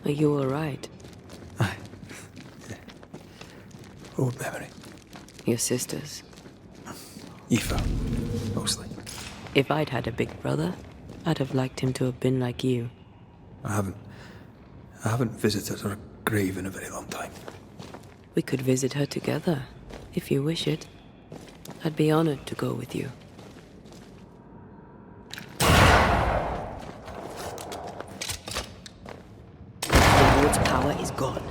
Are you alright? Aye. Yeah. Old memory. Your sisters? Aoife, mostly. If I'd had a big brother, I'd have liked him to have been like you. I haven't visited her grave in a very long time. We could visit her together, if you wish it. I'd be honored to go with you. The Lord's power is gone.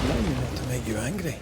Not to make you angry.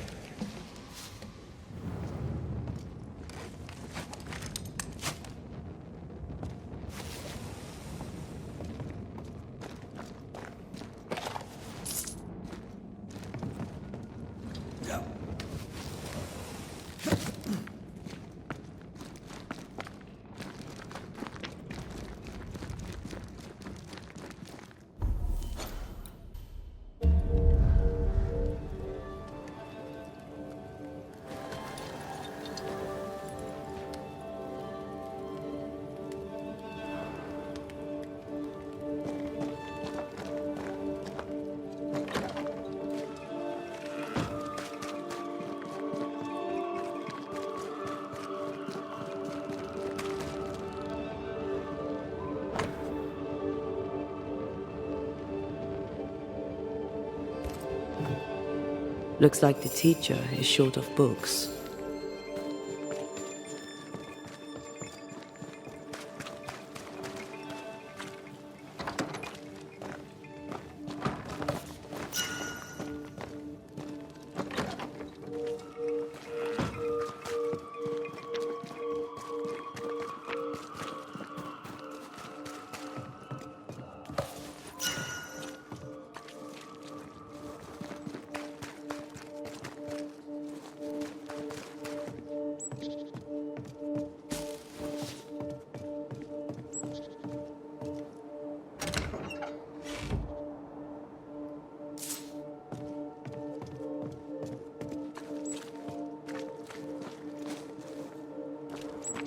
Looks like the teacher is short of books.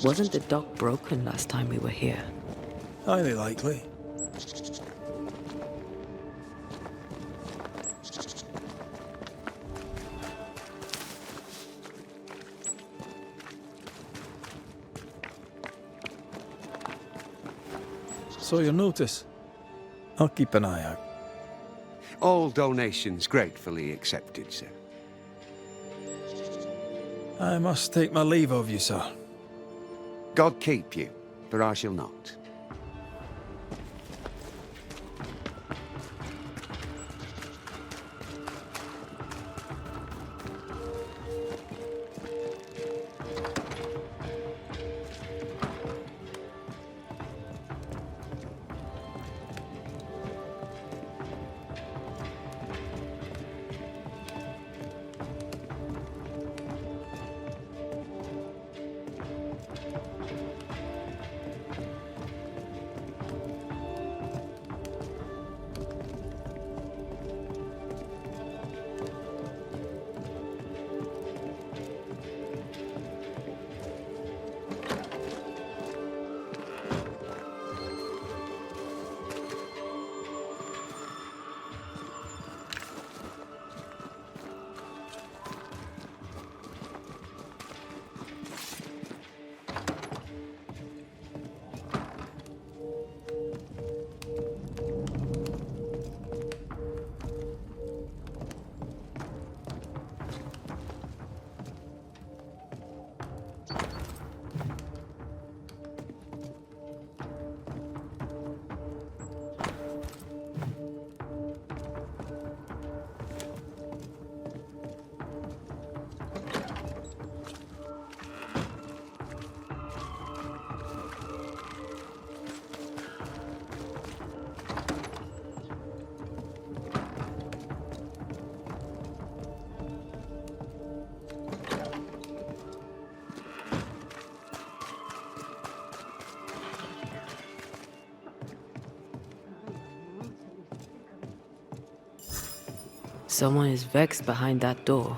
Wasn't the dock broken last time we were here? Highly likely. So you'll notice. I'll keep an eye out. All donations gratefully accepted, sir. I must take my leave of you, sir. God keep you, for I shall not. Someone is vexed behind that door.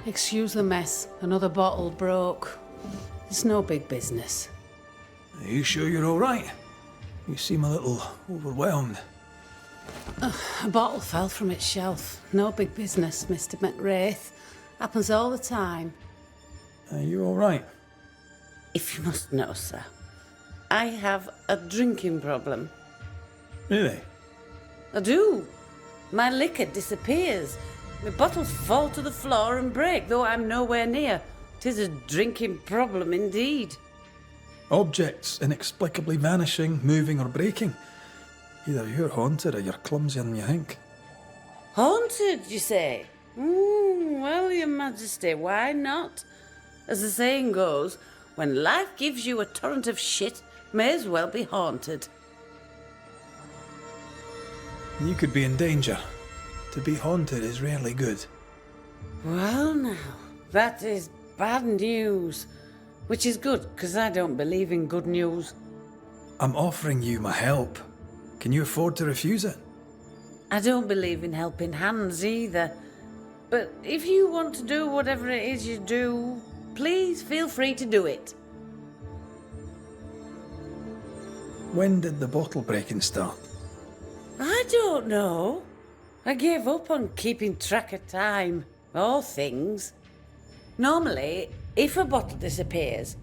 Excuse the mess. Another bottle broke. It's no big business. Are you sure you're all right? You seem a little overwhelmed. A bottle fell from its shelf. No big business, Mr. McRaith. Happens all the time. Are you all right? If you must know, sir, I have a drinking problem. Really? I do. My liquor disappears. My bottles fall to the floor and break, though I'm nowhere near. 'Tis a drinking problem indeed. Objects inexplicably vanishing, moving or breaking. Either you're haunted or you're clumsier than you think. Haunted, you say? Well, Your Majesty, why not? As the saying goes, when life gives you a torrent of shit, may as well be haunted. You could be in danger. To be haunted is rarely good. Well now, that is bad news. Which is good, because I don't believe in good news. I'm offering you my help. Can you afford to refuse it? I don't believe in helping hands either. But if you want to do whatever it is you do, please feel free to do it. When did the bottle breaking start? I don't know. I gave up on keeping track of time, or things. Normally, if a bottle disappears,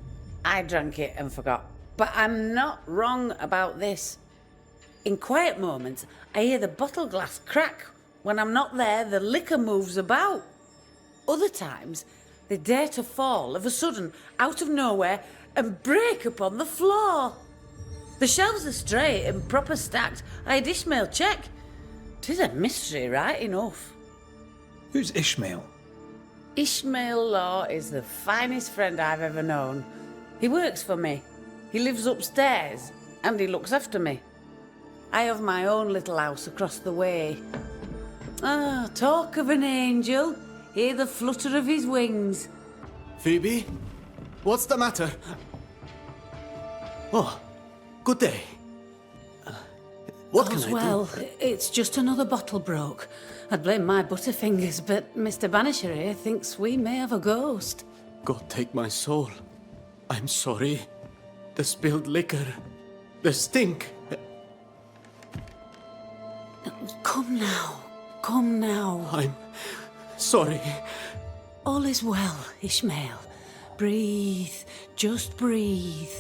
I drank it and forgot. But I'm not wrong about this. In quiet moments, I hear the bottle glass crack. When I'm not there, the liquor moves about. Other times, they dare to fall of a sudden, out of nowhere, and break upon the floor. The shelves are straight and proper stacked. I had Ishmael check. 'Tis a mystery, right enough. Who's Ishmael? Ishmael Law is the finest friend I've ever known. He works for me. He lives upstairs, and he looks after me. I have my own little house across the way. Ah, talk of an angel. Hear the flutter of his wings. Phoebe? What's the matter? Oh, good day. What can I Well, it's just another bottle broke. I'd blame my butterfingers, but Mr. Banisher here thinks we may have a ghost. do? God take my soul. I'm sorry. The spilled liquor. The stink. Come now. Come now. I'm sorry. All is well, Ishmael. Breathe. Just breathe.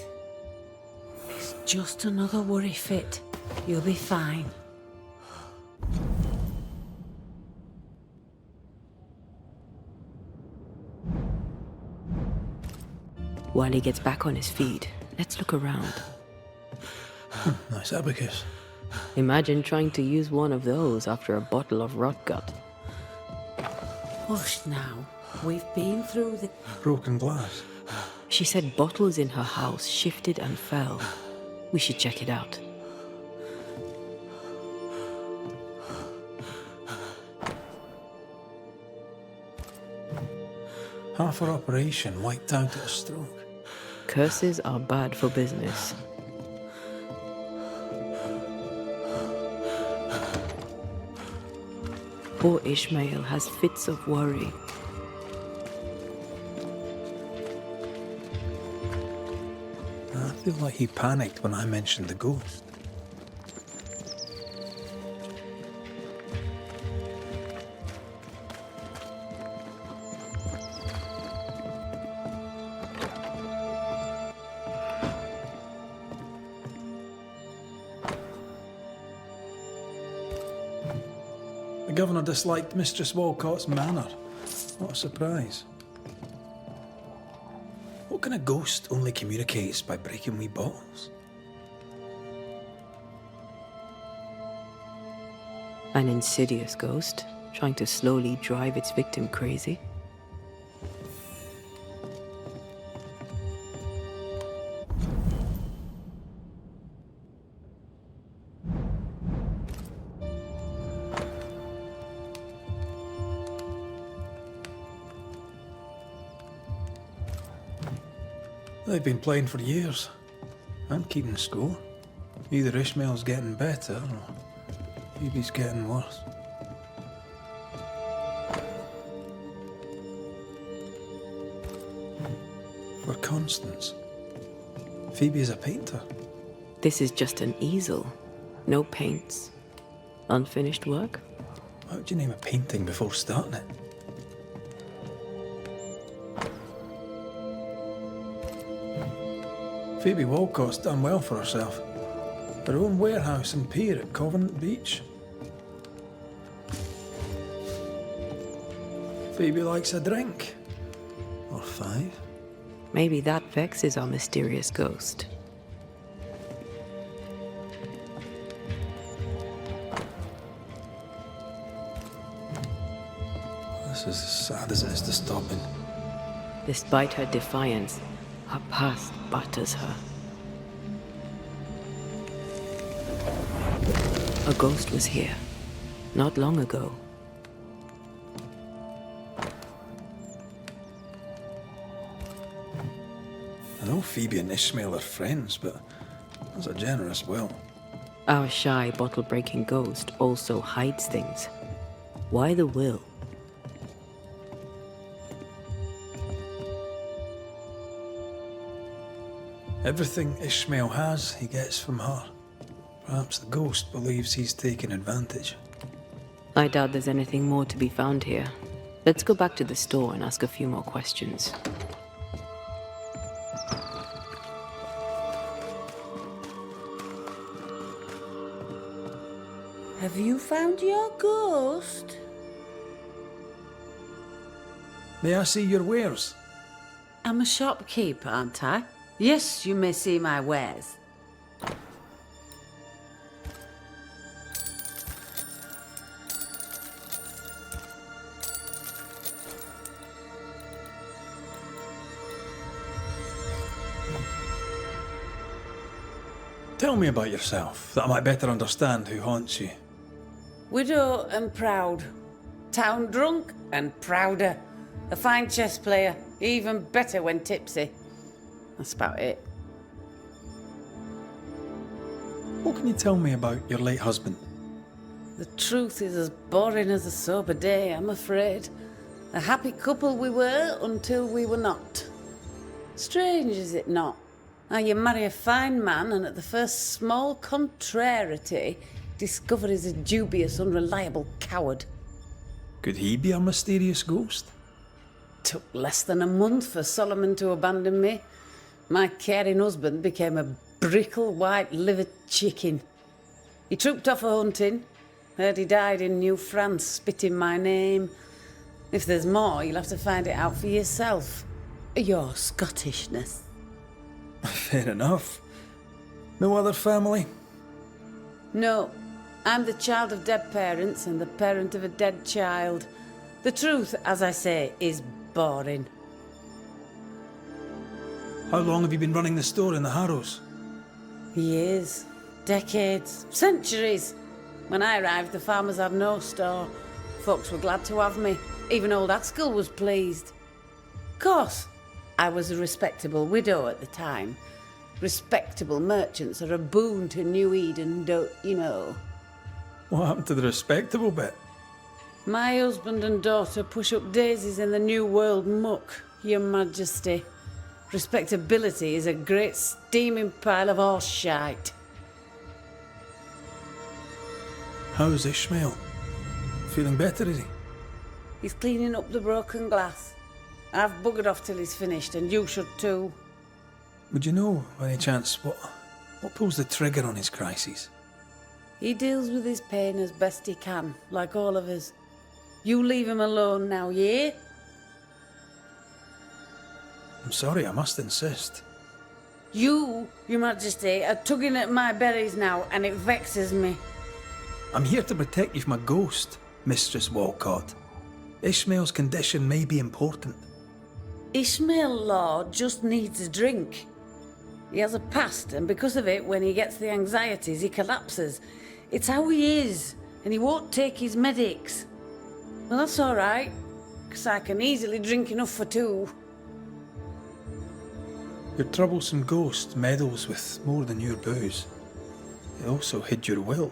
It's just another worry fit. You'll be fine. While he gets back on his feet, let's look around. Nice abacus. Imagine trying to use one of those after a bottle of rot gut. Hush now. We've been through the... Broken glass. She said bottles in her house shifted and fell. We should check it out. Half her operation wiped out at a stroke. Curses are bad for business. Poor Ishmael has fits of worry. I feel like he panicked when I mentioned the ghost. The governor disliked Mistress Walcott's manner. What a surprise. What kind of ghost only communicates by breaking wee bottles? An insidious ghost, trying to slowly drive its victim crazy. They've been playing for years. And keeping score. Either Ishmael's getting better or Phoebe's getting worse. For Constance. Phoebe is a painter. This is just an easel. No paints. Unfinished work? Why would you name a painting before starting it? Phoebe Walcott's done well for herself. Her own warehouse and pier at Covenant Beach. Phoebe likes a drink. Or 5. Maybe that vexes our mysterious ghost. This is as sad as it is disturbing. Despite her defiance, her past batters her. A ghost was here, not long ago. I know Phoebe and Ishmael are friends, but that's a generous will. Our shy, bottle-breaking ghost also hides things. Why the will? Everything Ishmael has, he gets from her. Perhaps the ghost believes he's taking advantage. I doubt there's anything more to be found here. Let's go back to the store and ask a few more questions. Have you found your ghost? May I see your wares? I'm a shopkeeper, aren't I? Yes, you may see my wares. Tell me about yourself, that I might better understand who haunts you. Widow and proud. Town drunk and prouder. A fine chess player, even better when tipsy. That's about it. What can you tell me about your late husband? The truth is as boring as a sober day, I'm afraid. A happy couple we were until we were not. Strange, is it not? How you marry a fine man and at the first small contrariety discover he's a dubious, unreliable coward. Could he be a mysterious ghost? Took less than a month for Solomon to abandon me. My caring husband became a brickle white-livered chicken. He trooped off a hunting. Heard he died in New France, spitting my name. If there's more, you'll have to find it out for yourself. Your Scottishness. Fair enough. No other family? No, I'm the child of dead parents and the parent of a dead child. The truth, as I say, is boring. How long have you been running the store in the Harrows? Years, decades, centuries. When I arrived, the farmers had no store. Folks were glad to have me. Even old Haskell was pleased. Of course, I was a respectable widow at the time. Respectable merchants are a boon to New Eden, don't you know? What happened to the respectable bit? My husband and daughter push up daisies in the New World muck, Your Majesty. Respectability is a great steaming pile of horse shite. How's Ishmael? Feeling better, is he? He's cleaning up the broken glass. I've buggered off till he's finished, and you should too. Would you know, by any chance, what pulls the trigger on his crises? He deals with his pain as best he can, like all of us. You leave him alone now, yeah? I'm sorry, I must insist. You, Your Majesty, are tugging at my berries now, and it vexes me. I'm here to protect you from a ghost, Mistress Walcott. Ishmael's condition may be important. Ishmael Lord just needs a drink. He has a past, and because of it, when he gets the anxieties, he collapses. It's how he is, and he won't take his medics. Well, that's all right, because I can easily drink enough for two. Your troublesome ghost meddles with more than your booze. It also hid your will.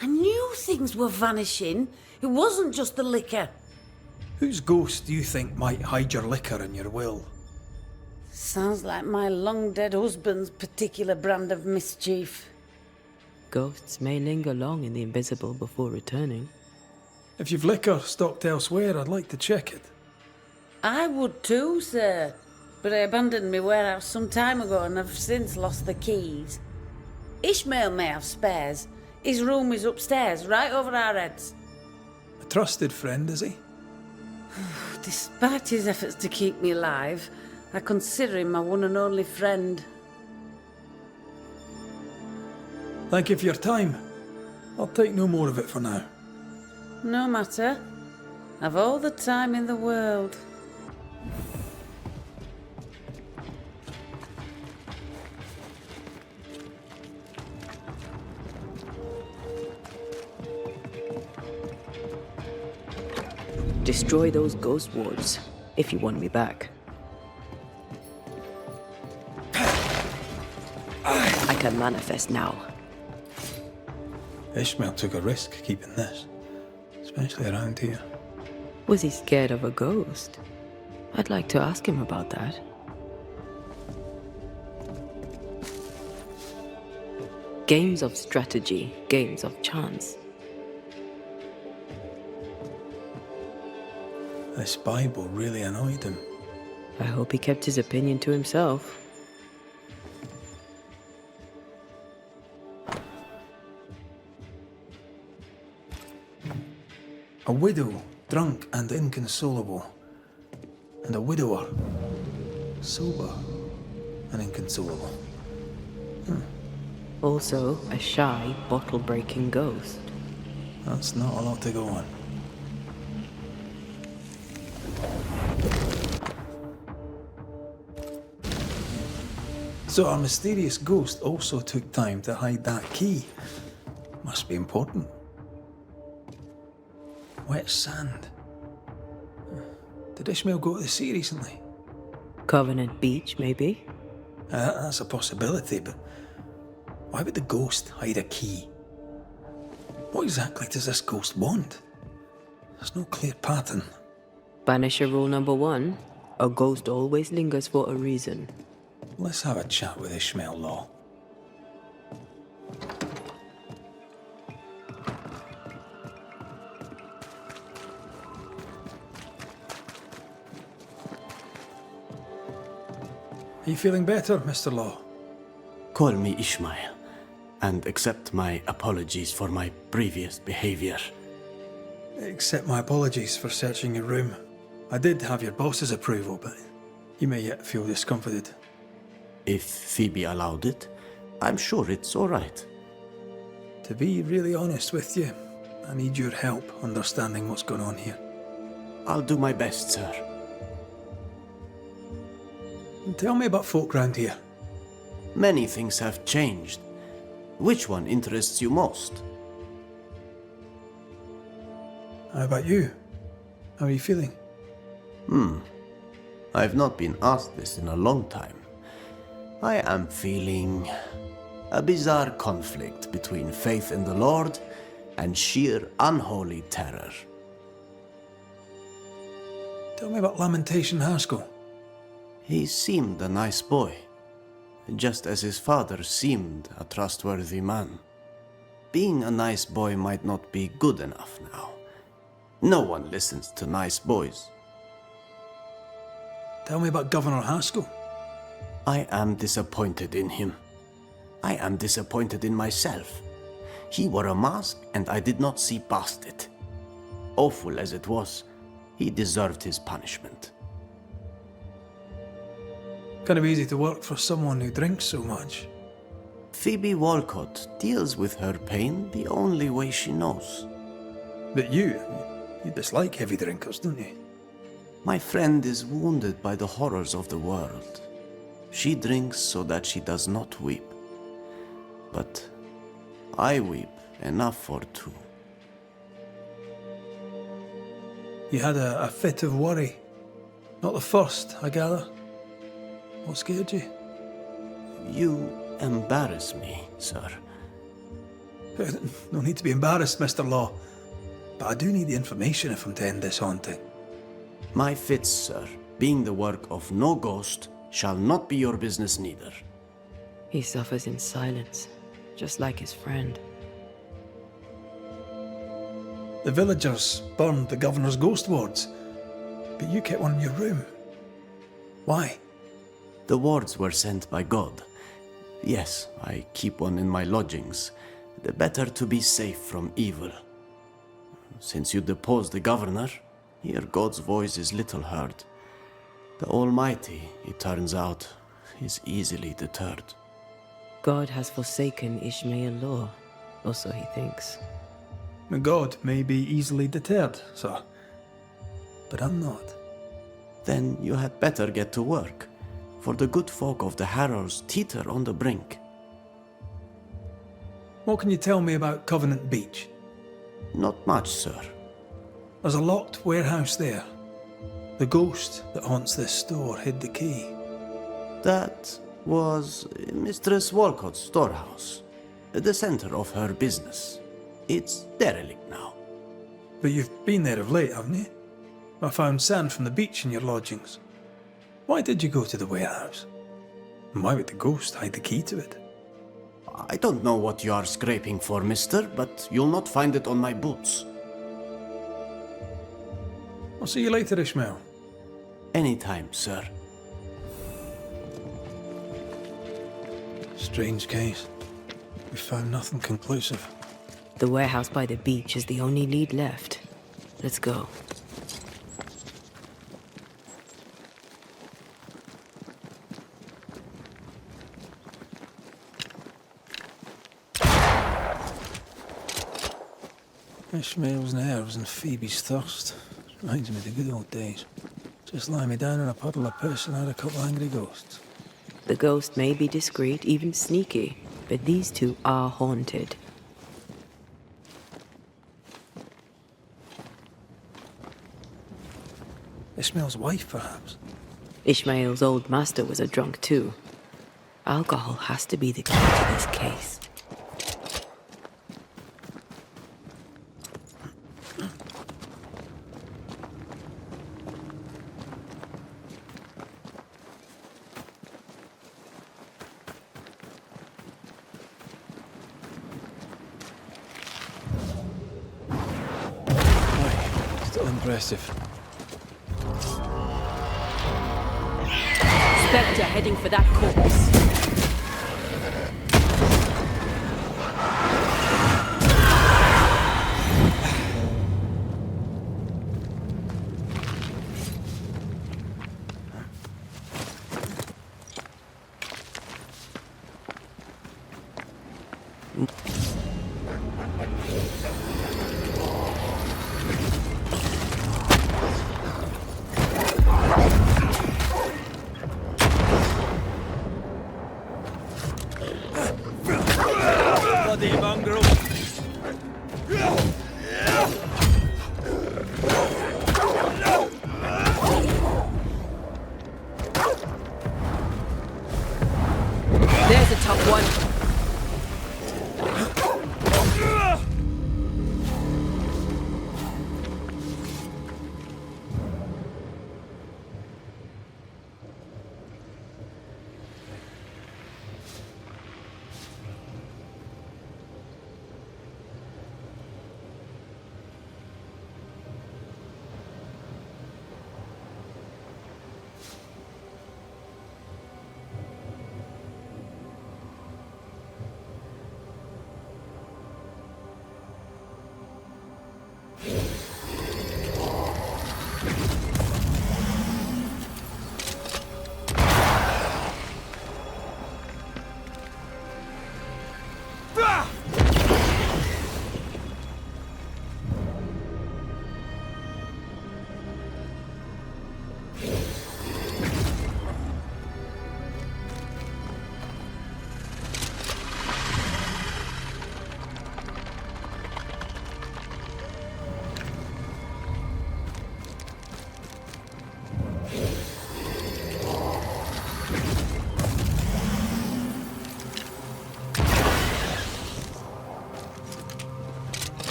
I knew things were vanishing. It wasn't just the liquor. Whose ghost do you think might hide your liquor and your will? Sounds like my long-dead husband's particular brand of mischief. Ghosts may linger long in the invisible before returning. If you've liquor stocked elsewhere, I'd like to check it. I would too, sir. But I abandoned my warehouse some time ago and have since lost the keys. Ishmael may have spares. His room is upstairs, right over our heads. A trusted friend, is he? Despite his efforts to keep me alive, I consider him my one and only friend. Thank you for your time. I'll take no more of it for now. No matter. I've all the time in the world. Destroy those ghost wards, if you want me back. I can manifest now. Ishmael took a risk keeping this, especially around here. Was he scared of a ghost? I'd like to ask him about that. Games of strategy, games of chance. This Bible really annoyed him. I hope he kept his opinion to himself. A widow, drunk and inconsolable. And a widower, sober and inconsolable. Also, a shy, bottle-breaking ghost. That's not a lot to go on. So our mysterious ghost also took time to hide that key. Must be important. Wet sand. Did Ishmael go to the sea recently? Covenant Beach, maybe? That's a possibility, but why would the ghost hide a key? What exactly does this ghost want? There's no clear pattern. Banisher rule number 1, a ghost always lingers for a reason. Let's have a chat with Ishmael Law. Are you feeling better, Mr. Law? Call me Ishmael, and accept my apologies for my previous behavior. Accept my apologies for searching your room. I did have your boss's approval, but you may yet feel discomfited. If Phoebe allowed it, I'm sure it's all right. To be really honest with you, I need your help understanding what's going on here. I'll do my best, sir. Tell me about folk round here. Many things have changed. Which one interests you most? How about you? How are you feeling? I've not been asked this in a long time. I am feeling a bizarre conflict between faith in the Lord and sheer unholy terror. Tell me about Lamentation Haskell. He seemed a nice boy, just as his father seemed a trustworthy man. Being a nice boy might not be good enough now. No one listens to nice boys. Tell me about Governor Haskell. I am disappointed in him. I am disappointed in myself. He wore a mask and I did not see past it. Awful as it was, he deserved his punishment. Kind of easy to work for someone who drinks so much. Phoebe Walcott deals with her pain the only way she knows. But you dislike heavy drinkers, don't you? My friend is wounded by the horrors of the world. She drinks so that she does not weep. But I weep enough for two. You had a fit of worry. Not the first, I gather. What scared you? You embarrass me, sir. No need to be embarrassed, Mr. Law. But I do need the information if I'm to end this haunting. My fits, sir, being the work of no ghost, shall not be your business neither. He suffers in silence, just like his friend. The villagers burned the governor's ghost wards, but you kept one in your room. Why? The wards were sent by God. Yes, I keep one in my lodgings. The better to be safe from evil. Since you deposed the governor, here God's voice is little heard. The Almighty, it turns out, is easily deterred. God has forsaken Ishmael law, or so he thinks. God may be easily deterred, sir. But I'm not. Then you had better get to work, for the good folk of the Harrows teeter on the brink. What can you tell me about Covenant Beach? Not much, sir. There's a locked warehouse there. The ghost that haunts this store hid the key. That was Mistress Walcott's storehouse, the center of her business. It's derelict now. But you've been there of late, haven't you? I found sand from the beach in your lodgings. Why did you go to the warehouse? And why would the ghost hide the key to it? I don't know what you are scraping for, mister, but you'll not find it on my boots. I'll see you later, Ishmael. Anytime, sir. Strange case. We found nothing conclusive. The warehouse by the beach is the only lead left. Let's go. Ishmael's nerves and Phoebe's thirst. Reminds me of the good old days. Just lie me down in a puddle of piss and had a couple of angry ghosts. The ghost may be discreet, even sneaky, but these two are haunted. Ishmael's wife, perhaps? Ishmael's old master was a drunk too. Alcohol has to be the key to this case. Aye, still impressive. Spectre heading for that corpse.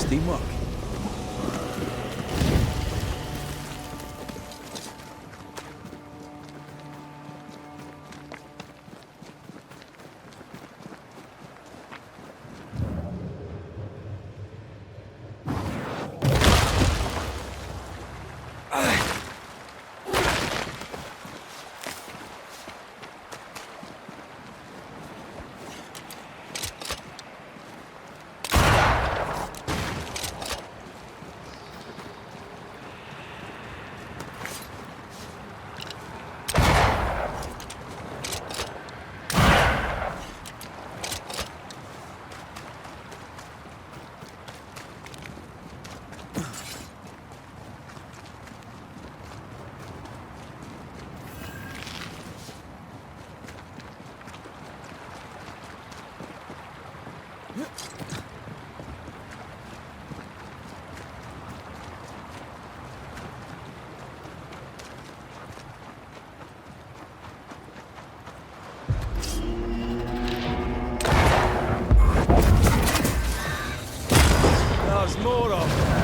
teamwork. There's more of them.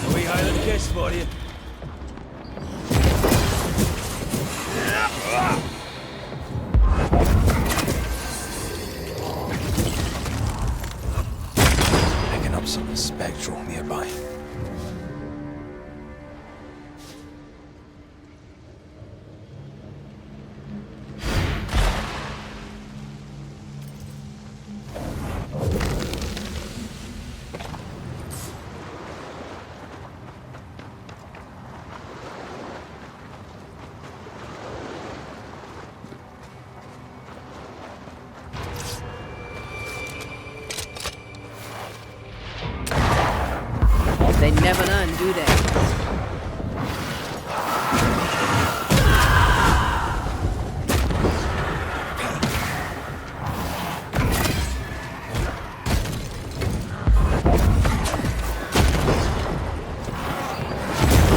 A wee Highland kiss for you. Picking up something spectral nearby. They never learn, do they?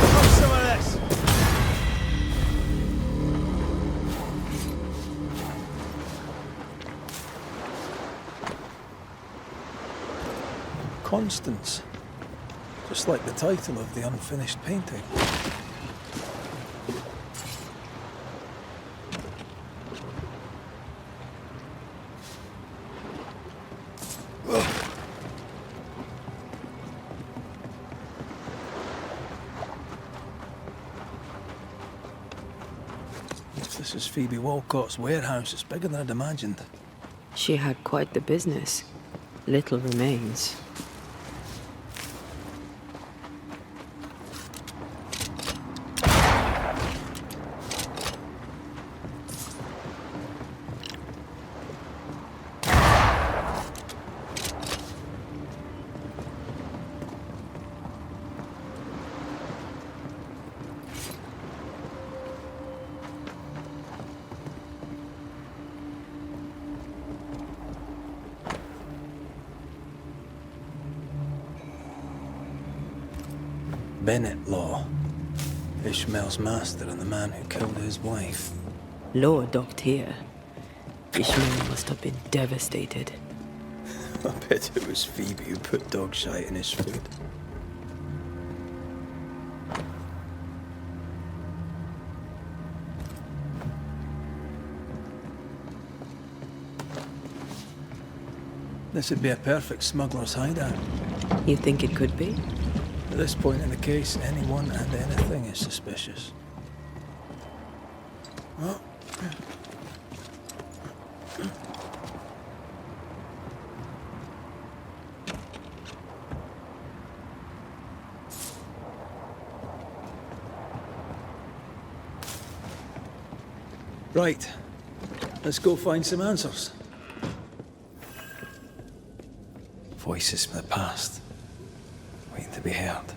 Have some of this. Constance. Just like the title of the unfinished painting. If this is Phoebe Walcott's warehouse, it's bigger than I'd imagined. She had quite the business. Little remains. Bennett Law. Ishmael's master and the man who killed his wife. Law docked here. Ishmael must have been devastated. I bet it was Phoebe who put dog shite in his food. This would be a perfect smuggler's hideout. You think it could be? At this point in the case, anyone and anything is suspicious. Oh. Right. Let's go find some answers. Voices from the past. Waiting to be heard.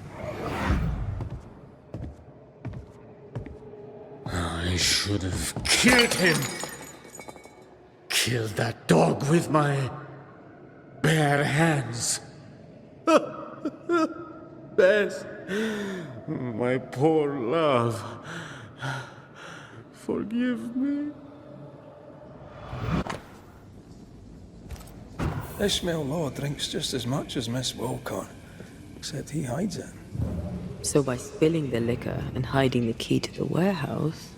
I should have killed him. Killed that dog with my bare hands. Bess, my poor love. Forgive me. Ishmael Law drinks just as much as Miss Walcott, except he hides it. So by spilling the liquor and hiding the key to the warehouse...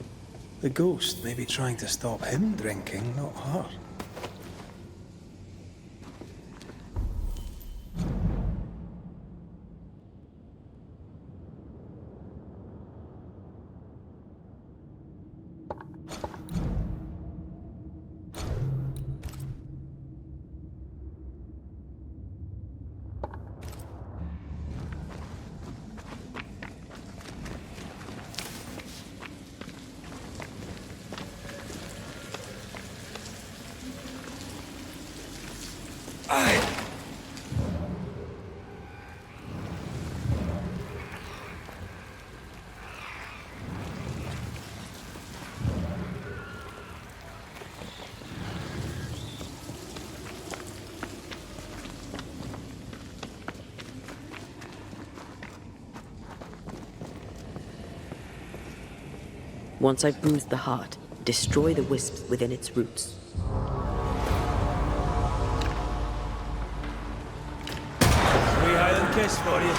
The ghost may be trying to stop him drinking, not her. Once I've bruised the heart, destroy the wisps within its roots. We Highland kiss for you.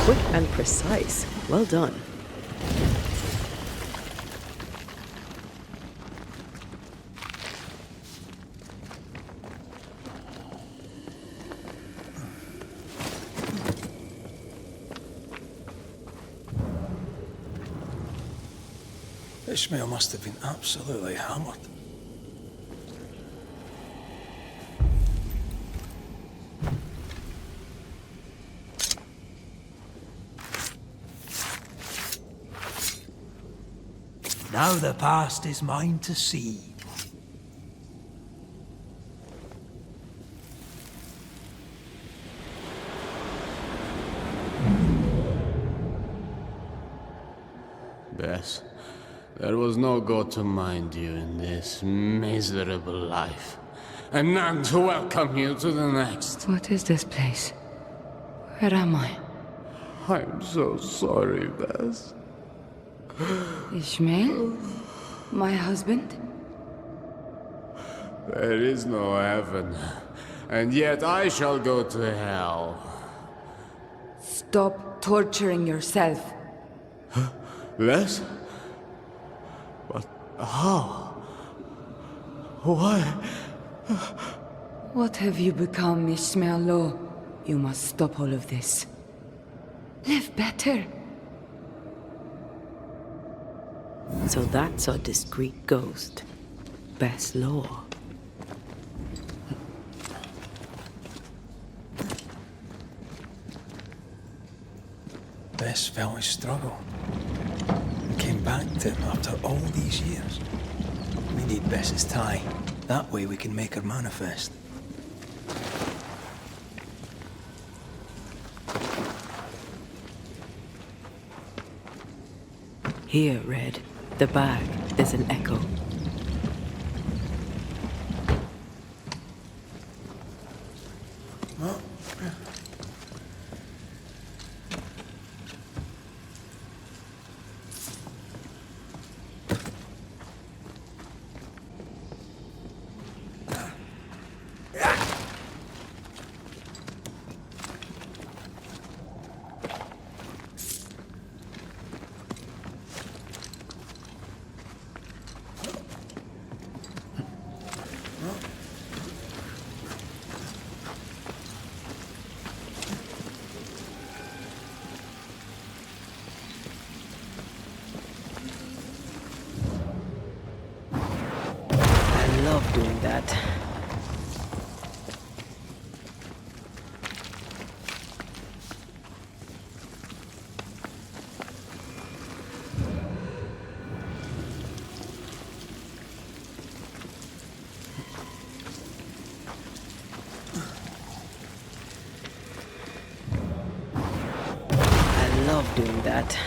Quick and precise. Well done. Ishmael must have been absolutely hammered. Now the past is mine to see. Bess, there was no God to mind you in this miserable life, and none to welcome you to the next. What is this place? Where am I? I'm so sorry, Bess. Ishmael? My husband? There is no heaven, and yet I shall go to hell. Stop torturing yourself. Bess? But how? Why? What have you become, Ishmael Law? You must stop all of this. Live better. So that's our discreet ghost. Bess Law. Bess felt his struggle and came back to him after all these years. We need Bess's tie. That way we can make her manifest. Here, Red. The bag. There's an echo. love doing that. I love doing that.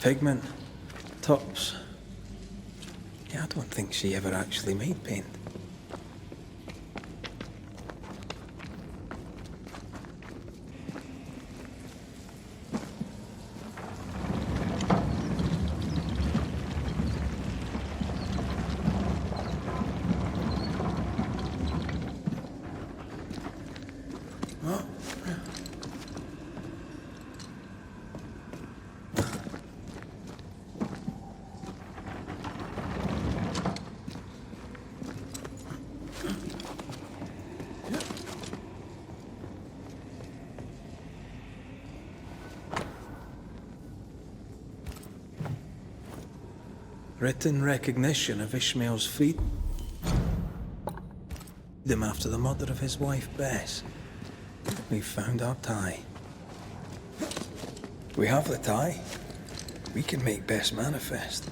Pigment, tops. Yeah, I don't think she ever actually made paint. Written recognition of Ishmael's freedom after the murder of his wife, Bess. We've found our tie. We have the tie. We can make Bess manifest.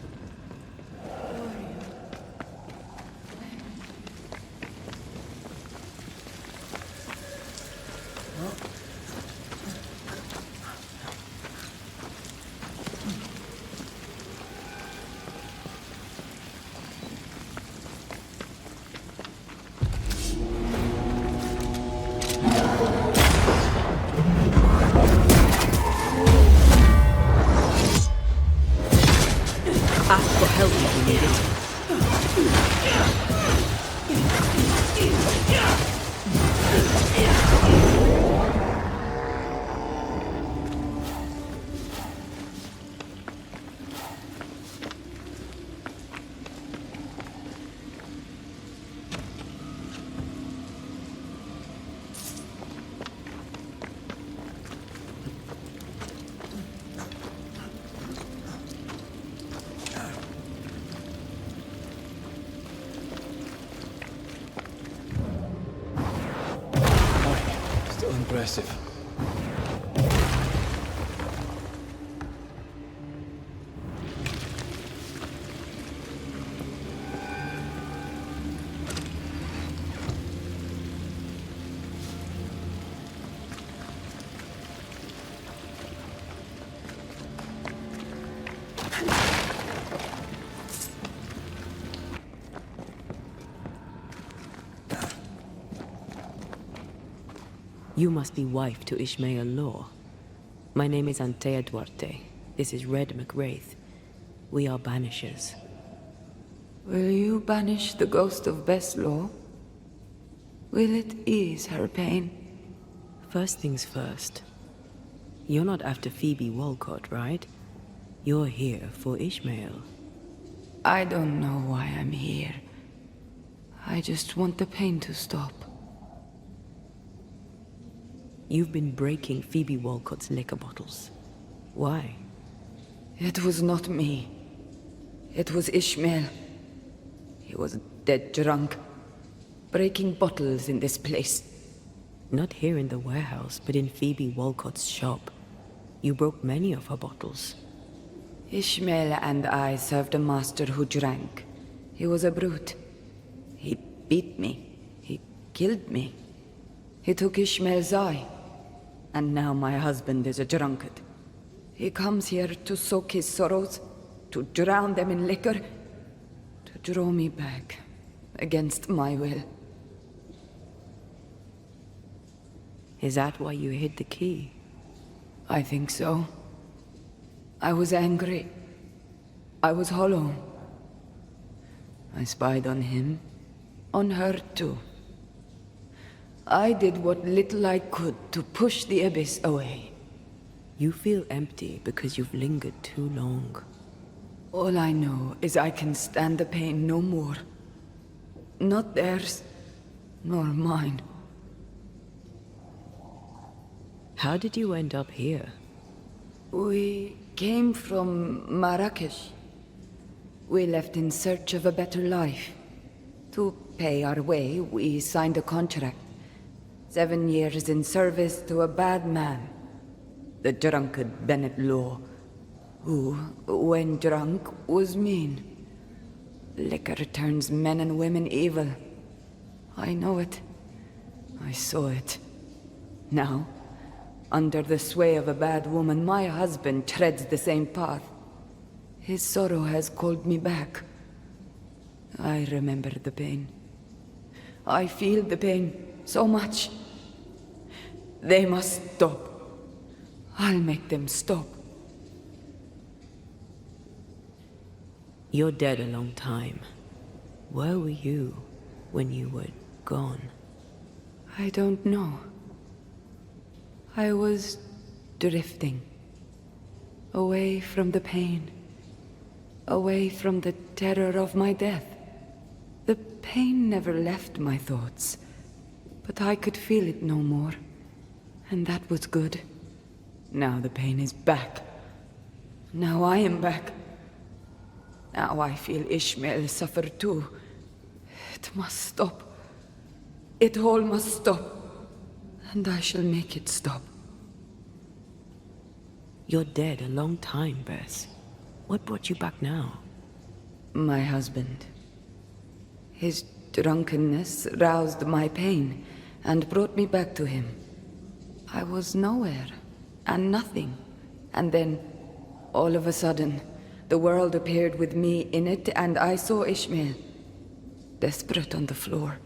Ask for help if you need it. Still impressive. You must be wife to Ishmael Law. My name is Antea Duarte. This is Red McRaith. We are Banishers. Will you banish the ghost of Bess Law? Will it ease her pain? First things first. You're not after Phoebe Walcott, right? You're here for Ishmael. I don't know why I'm here. I just want the pain to stop. You've been breaking Phoebe Walcott's liquor bottles. Why? It was not me. It was Ishmael. He was dead drunk, breaking bottles in this place. Not here in the warehouse, but in Phoebe Walcott's shop. You broke many of her bottles. Ishmael and I served a master who drank. He was a brute. He beat me. He killed me. He took Ishmael's eye. And now my husband is a drunkard. He comes here to soak his sorrows, to drown them in liquor, to draw me back, against my will. Is that why you hid the key? I think so. I was angry. I was hollow. I spied on him, On her too. I did what little I could to push the abyss away. You feel empty because you've lingered too long. All I know is I can stand the pain no more. Not theirs, nor mine. How did you end up here? We came from Marrakesh. We left in search of a better life. To pay our way, we signed a contract. 7 years in service to a bad man. The drunkard Bennett Law, who, when drunk, was mean. Liquor turns men and women evil. I know it. I saw it. Now, under the sway of a bad woman, my husband treads the same path. His sorrow has called me back. I remember the pain. I feel the pain so much. They must stop. I'll make them stop. You're dead a long time. Where were you when you were gone? I don't know. I was drifting. Away from the pain. Away from the terror of my death. The pain never left my thoughts, but I could feel it no more. And that was good. Now the pain is back. Now I am back. Now I feel Ishmael suffer too. It must stop. It all must stop. And I shall make it stop. You're dead a long time, Bess. What brought you back now? My husband. His drunkenness roused my pain and brought me back to him. I was nowhere and nothing. And then, all of a sudden, the world appeared with me in it, and I saw Ishmael, desperate on the floor.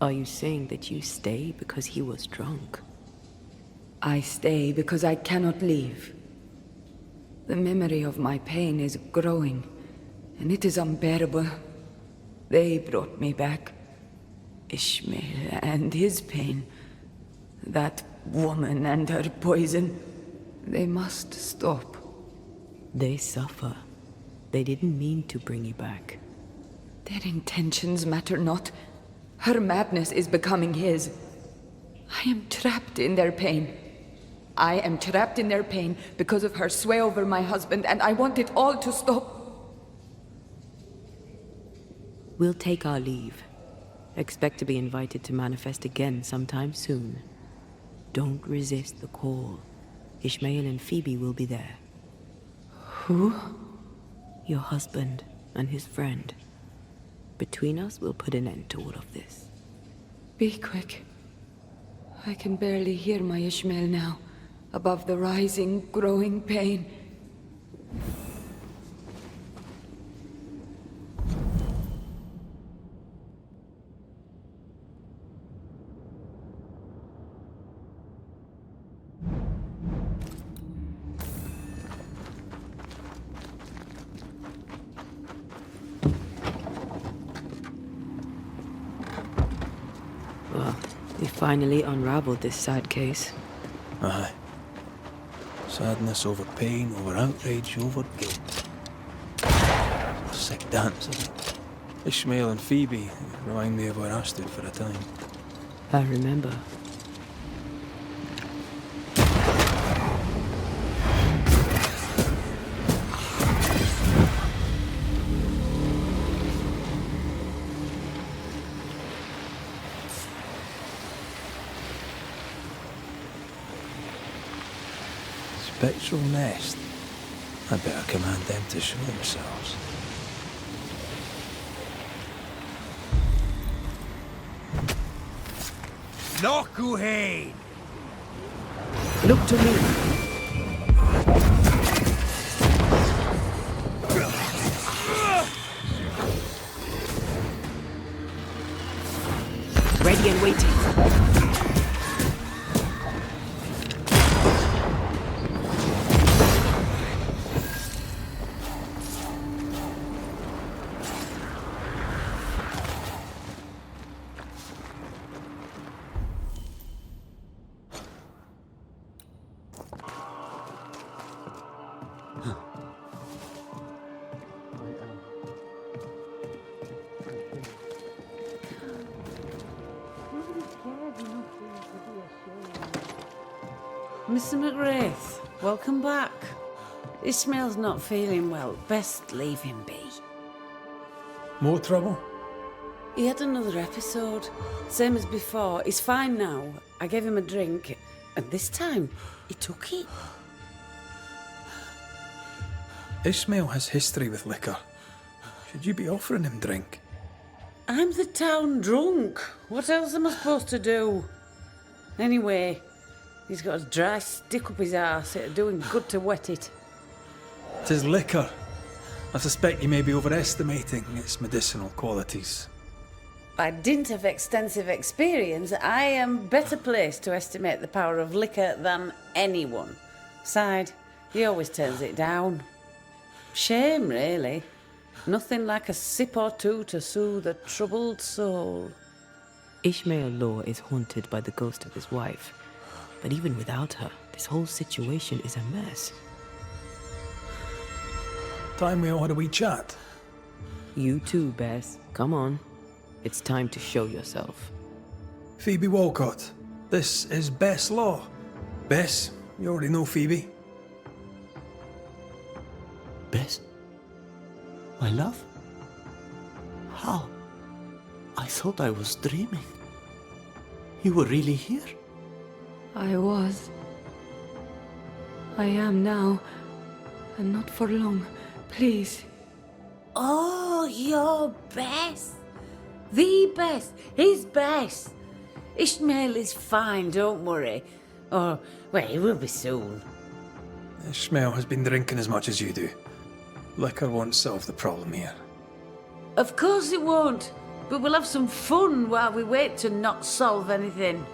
Are you saying that you stay because he was drunk? I stay because I cannot leave. The memory of my pain is growing, and it is unbearable. They brought me back. Ishmael and his pain. That woman and her poison. They must stop. They suffer. They didn't mean to bring you back. Their intentions matter not. Her madness is becoming his. I am trapped in their pain. I am trapped in their pain because of her sway over my husband, and I want it all to stop. We'll take our leave. Expect to be invited to manifest again sometime soon. Don't resist the call. Ishmael and Phoebe will be there. Who? Your husband and his friend. Between us, we'll put an end to all of this. Be quick. I can barely hear my Ishmael now, above the rising, growing pain. Well, we finally unraveled this sad case. Aye. Sadness over pain, over outrage, over guilt. A sick dance, isn't it? Ishmael and Phoebe remind me of where I stood for a time. I remember. Spectral nest. I better command them to show themselves. Nokuhain! Look to me! Ready and waiting. Mr. McRaith, welcome back. Ishmael's not feeling well. Best leave him be. More trouble? He had another episode. Same as before. He's fine now. I gave him a drink, and this time, he took it. Ishmael has history with liquor. Should you be offering him drink? I'm the town drunk. What else am I supposed to do? Anyway, he's got a dry stick up his arse. It'll do him good to wet it. 'Tis liquor. I suspect you may be overestimating its medicinal qualities. By dint of extensive experience, I am better placed to estimate the power of liquor than anyone. Besides, he always turns it down. Shame, really. Nothing like a sip or two to soothe a troubled soul. Ishmael Law is haunted by the ghost of his wife. But even without her, this whole situation is a mess. Time we all had a wee chat. You too, Bess. Come on. It's time to show yourself. Phoebe Walcott, this is Bess Law. Bess, you already know Phoebe. Bess? My love? How? I thought I was dreaming. You were really here? I was. I am now. And not for long. Please. Oh, you're Bess. The Bess. His Bess. Ishmael is fine, don't worry. Or, well, he will be soon. Ishmael has been drinking as much as you do. Liquor won't solve the problem here. Of course it won't. But we'll have some fun while we wait to not solve anything.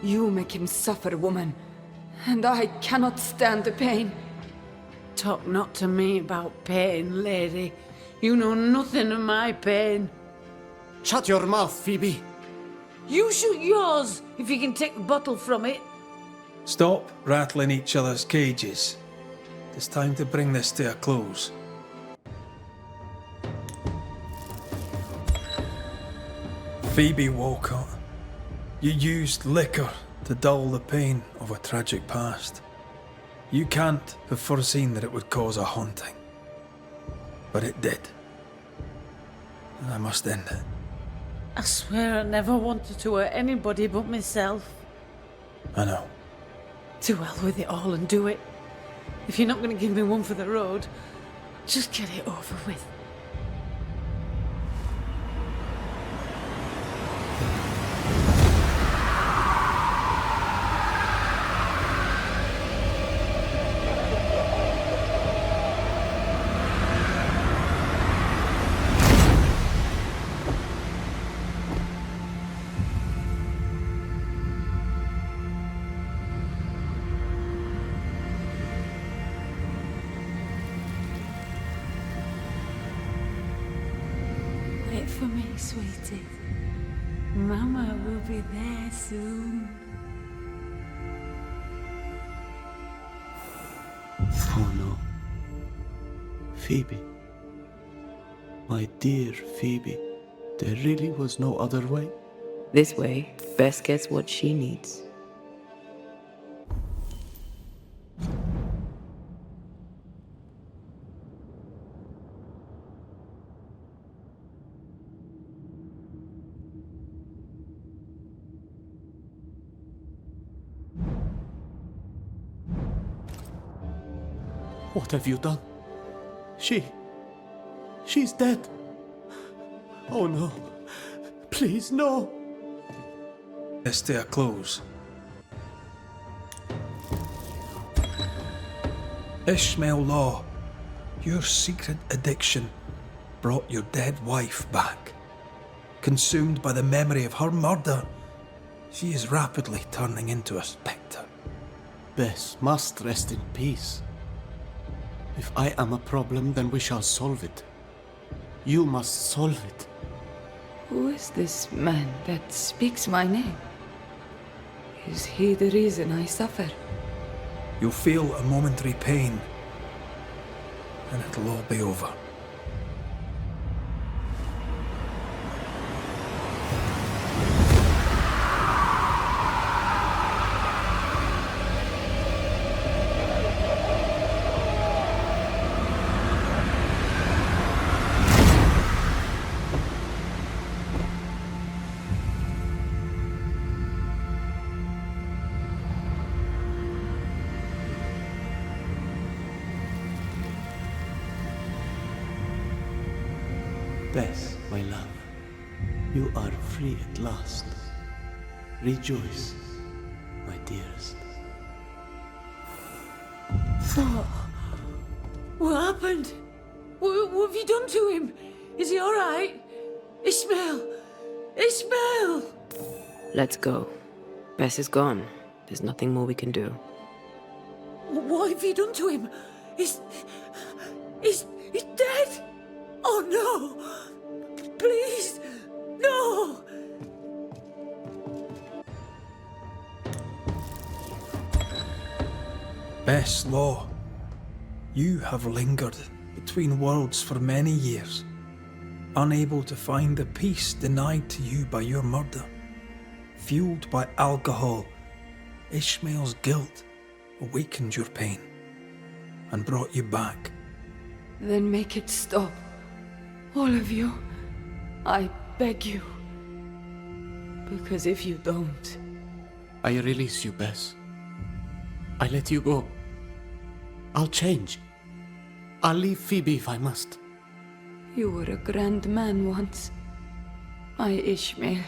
You make him suffer, woman. And I cannot stand the pain. Talk not to me about pain, lady. You know nothing of my pain. Shut your mouth, Phoebe. You shoot yours if you can take the bottle from it. Stop rattling each other's cages. It's time to bring this to a close. Phoebe Walcott, you used liquor to dull the pain of a tragic past. You can't have foreseen that it would cause a haunting. But it did. And I must end it. I swear I never wanted to hurt anybody but myself. I know. To hell with it all and do it. If you're not going to give me one for the road, just get it over with. Wait for me, sweetie. Mama will be there soon. Oh no. Phoebe. My dear Phoebe. There really was no other way. This way, Bess gets what she needs. What have you done? She's dead. Oh no. Please, no. This to a close. Ishmael Law, your secret addiction brought your dead wife back. Consumed by the memory of her murder, she is rapidly turning into a spectre. Bess must rest in peace. If I am a problem, then we shall solve it. You must solve it. Who is this man that speaks my name? Is he the reason I suffer? You'll feel a momentary pain, and it'll all be over. Bess, my love, you are free at last. Rejoice, my dearest. What happened? What have you done to him? Is he alright? Ishmael! Ishmael! Let's go. Bess is gone. There's nothing more we can do. What have you done to him? He's dead! Oh no! Please! No! Bess Law, you have lingered between worlds for many years, unable to find the peace denied to you by your murder. Fueled by alcohol, Ishmael's guilt awakened your pain and brought you back. Then make it stop. All of you. I beg you. Because if you don't... I release you, Bess. I let you go. I'll change. I'll leave Phoebe if I must. You were a grand man once. My Ishmael.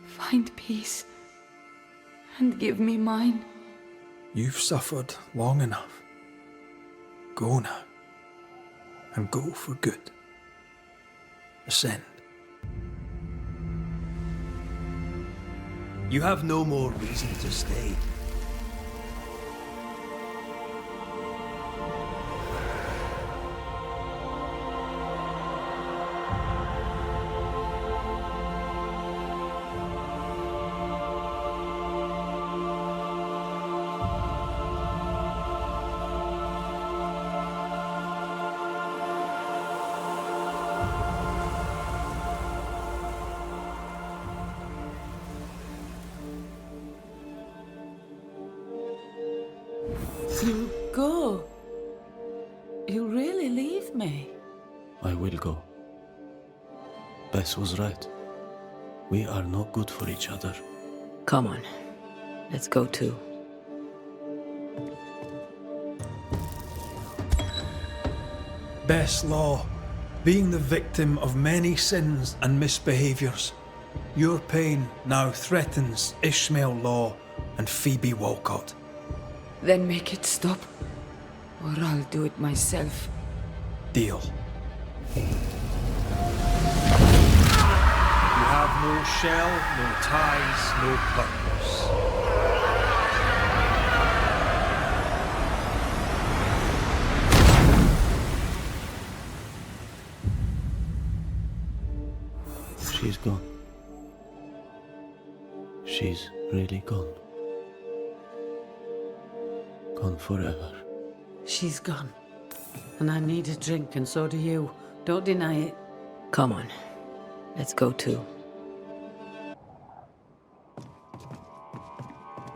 Find peace. And give me mine. You've suffered long enough. Go now. And go for good. Ascend. You have no more reason to stay. You'll go. You'll really leave me. I will go. Bess was right. We are not good for each other. Come on. Let's go too. Bess Law, being the victim of many sins and misbehaviors, your pain now threatens Ishmael Law and Phoebe Walcott. Then make it stop. Or I'll do it myself. Deal. You have no shell, no ties, no purpose. She's gone. She's really gone. Gone forever. She's gone. And I need a drink, and so do you. Don't deny it. Come on. Let's go too.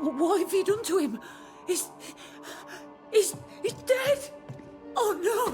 What have you done to him? He's dead! Oh no!